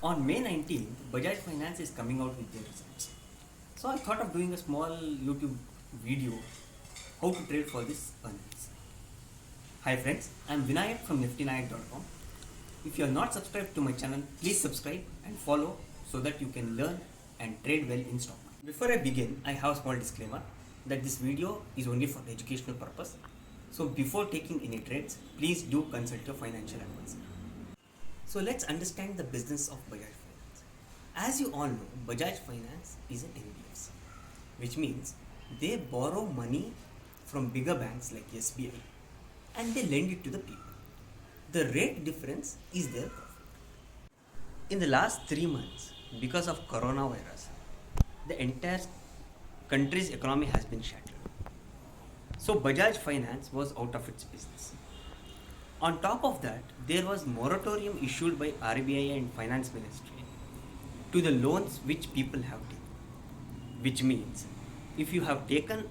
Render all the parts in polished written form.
On May 19th, Bajaj Finance is coming out with their results. So I thought of doing a small YouTube video how to trade for this earnings. Hi friends, I am Vinayak from niftinayak.com. If you are not subscribed to my channel, please subscribe and follow so that you can learn and trade well in stock market. Before I begin, I have a small disclaimer that this video is only for educational purpose. So before taking any trades, please do consult your financial advisor. So let's understand the business of Bajaj Finance. As you all know, Bajaj Finance is an NBFC, which means they borrow money from bigger banks like SBI and they lend it to the people. The rate difference is their profit. In the last 3 months, because of coronavirus, the entire country's economy has been shattered. So Bajaj Finance was out of its business. On top of that, there was moratorium issued by RBI and Finance Ministry to the loans which people have taken. Which means, if you have taken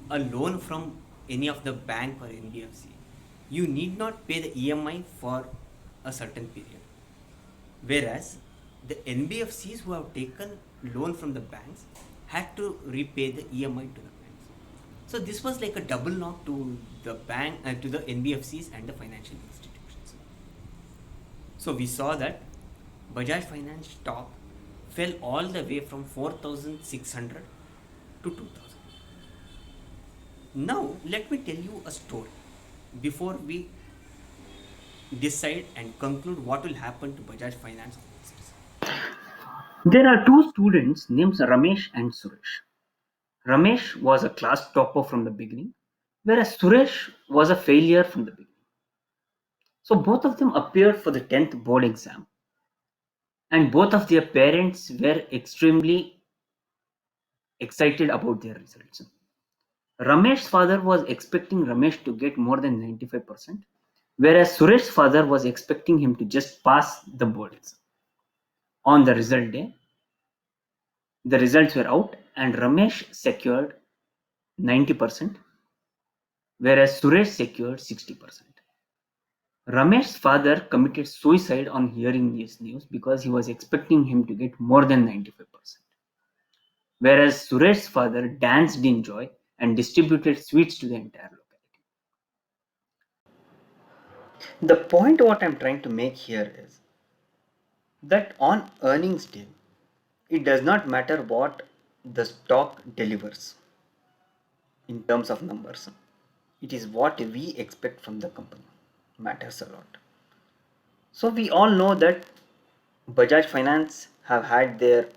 a loan from any of the bank or NBFC, you need not pay the EMI for a certain period. Whereas the NBFCs who have taken loan from the banks had to repay the EMI to the banks. So this was like a double knock to the bank, to the NBFCs and the financial institutions. So we saw that Bajaj Finance stock fell all the way from 4,600 to 2,000. Now let me tell you a story before we decide and conclude what will happen to Bajaj Finance. There are two students named Ramesh and Suresh. Ramesh was a class topper from the beginning, whereas Suresh was a failure from the beginning. So both of them appeared for the 10th board exam, and both of their parents were extremely excited about their results. Ramesh's father was expecting Ramesh to get more than 95%, whereas Suresh's father was expecting him to just pass the board exam. On the result day, the results were out and Ramesh secured 90%, whereas Suresh secured 60%. Ramesh's father committed suicide on hearing this news because he was expecting him to get more than 95%. Whereas Suresh's father danced in joy and distributed sweets to the entire locality. The point what I'm trying to make here is that on earnings day, it does not matter what the stock delivers in terms of numbers. It is what we expect from the company matters a lot. So we all know that Bajaj Finance have had their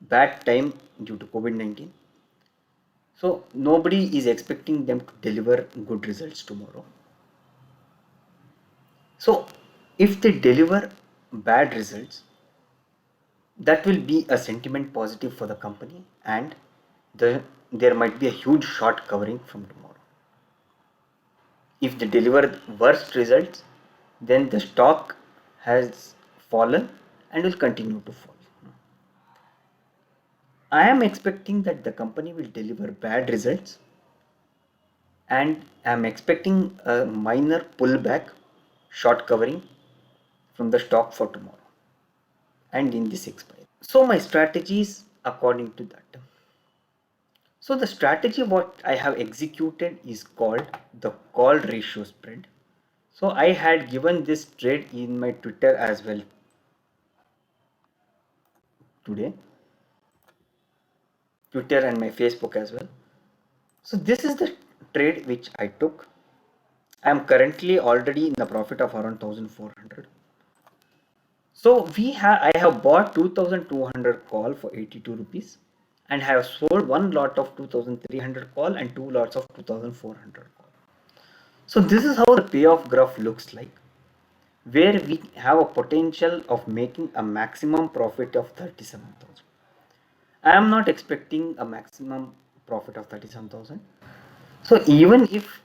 bad time due to COVID-19. So nobody is expecting them to deliver good results tomorrow. So if they deliver bad results, that will be a sentiment positive for the company and there might be a huge short covering from tomorrow. If they deliver worst results, then the stock has fallen and will continue to fall. I am expecting that the company will deliver bad results and I am expecting a minor pullback, short covering from the stock for tomorrow and in this expiry. So my strategies according to that. So the strategy what I have executed is called the call ratio spread. So I had given this trade in my Twitter as well today, Twitter and my Facebook as well. So this is the trade which I took. I am currently already in the profit of around 1400. So I have bought 2200 call for 82 rupees and have sold one lot of 2300 call and two lots of 2400 call. So this is how the payoff graph looks like, where we have a potential of making a maximum profit of 37,000. I am not expecting a maximum profit of 37,000. So even if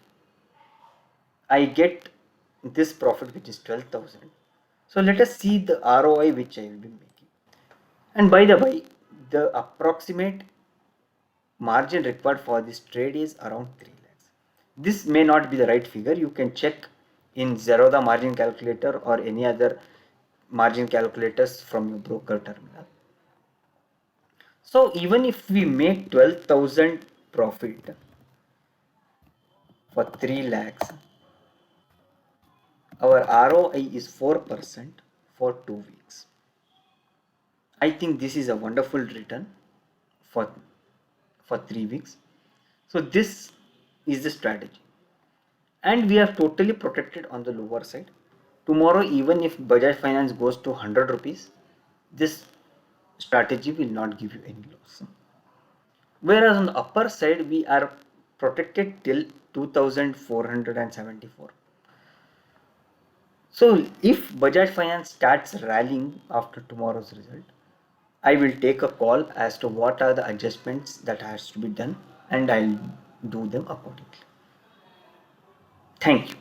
I get this profit which is 12,000, so let us see the ROI which I will be making. And by the way, the approximate margin required for this trade is around 3 lakhs. This may not be the right figure. You can check in Zerodha margin calculator or any other margin calculators from your broker terminal. So even if we make 12,000 profit for 3 lakhs, our ROI is 4% for 2 weeks. I think this is a wonderful return for 3 weeks. So this is the strategy, and we are totally protected on the lower side. Tomorrow, even if Bajaj Finance goes to 100 rupees, this strategy will not give you any loss. Whereas on the upper side, we are protected till 2474. So if Bajaj Finance starts rallying after tomorrow's result, I will take a call as to what are the adjustments that has to be done, and I'll do them accordingly. Thank you.